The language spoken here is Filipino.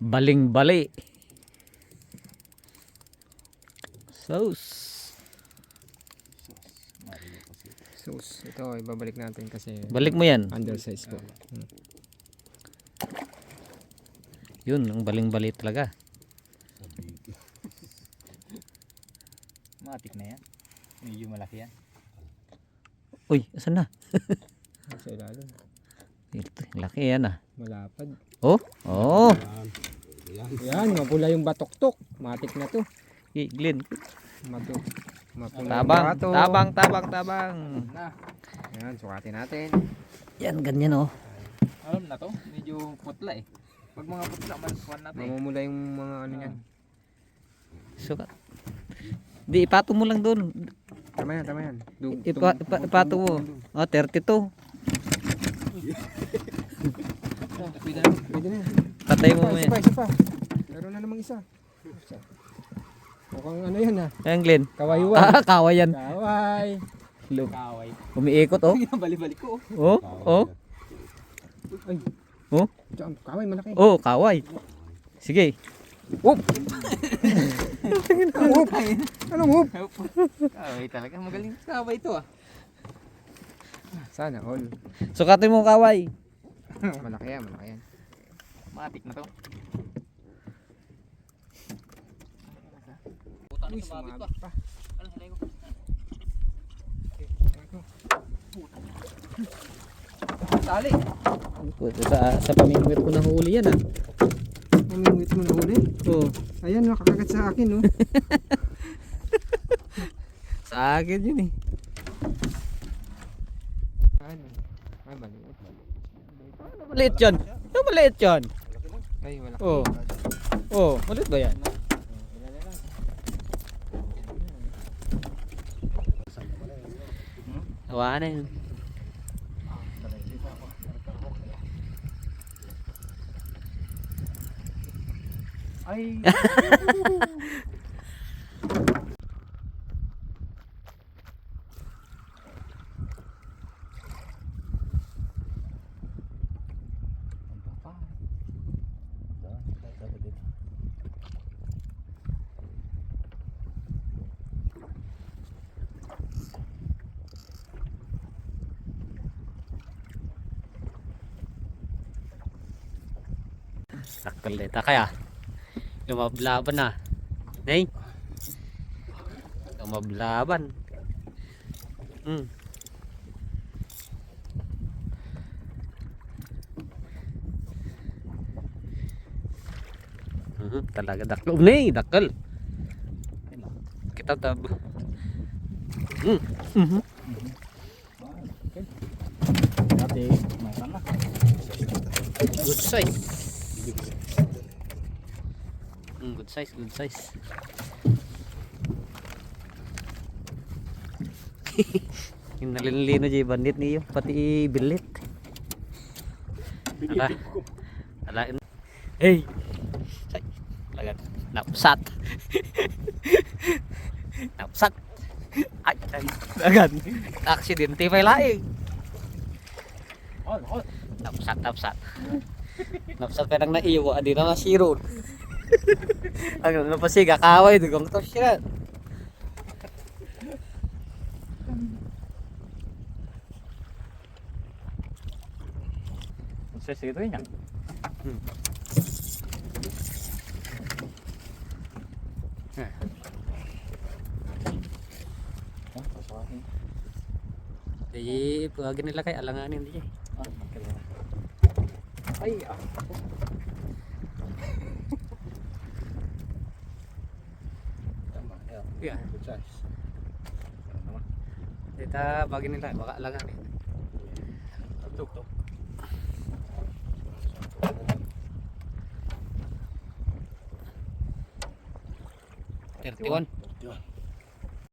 Baling-bali. Sauce. Ito, ibabalik natin kasi Balik mo yan. undersize po. Yun, ang baling-bali talaga. Matik na yan. Medyo malaki yan. Uy, asan na? Sa ilalim. Ito, laki yan ah. Malapad. Oh, oh. Yan, mapula yung batok-tok. Matik na to. Glenn. Mapula yung Tabang, batok. tabang. Na. Yan, sukatin natin. Yan, ganyan oh. Alam na to. Medyo putla eh. Pag mga putla, malikuan natin. Mamumula yung mga ano yan. Sukat. Di, ipato mo lang doon. Tama yan. Ipato mo. Oh, 32. Pwede na. Patay mo mo yan. Isa pa. Meron na namang isa. Mukhang ano yan ha. Ayan, Glenn. Kawaywan. Kaway yan. Kaway. Look. Kaway. Umiikot oh. Bali-balik ko. Oh, oh. Ay. Oh. Diyan, kaway malaki. Oh, kaway. Sige. Whoop! Whoop! Anong whoop? Kaway talaga. Magaling kaway ito ah. Sana all. Sukatin mo kaway. Malaki yan. Matik na to. Uy, sumabit pa. Ano sanay ko? Tali. Sa pamingwit ko nahuli yan ah. Pamingwit mo na uli. Oh. Ayan, nakakagat sa akin, no? Sa akin yun eh. Ay, maliit. Maliit yun. Yung maliit yun. Ay, malaki. Oh. Oh, maliit ba yan? Hawa na yun. Ay. Sakal dito kaya. Lumablaban na. Nay. Lumablaban. Talaga daklo. Nay, dakal. Kita tab. Dati, may sana. Good size. Good size. Yung nalinlino dyan bandit niyo, pati bilit. Alain. Hey! Lagat. Napsat. Napsat. Ay, lagat. Aksidente pa ilaing. Napsat. Napsat pa nang naiwa, di na masiro. Ang napasiga, kaway, dugang to siya. Sige ito yan. Jadi, pagagin nila kay alanganin di. Ay, Iya. Kita bagin nila baka alanganin. Tuk. 31.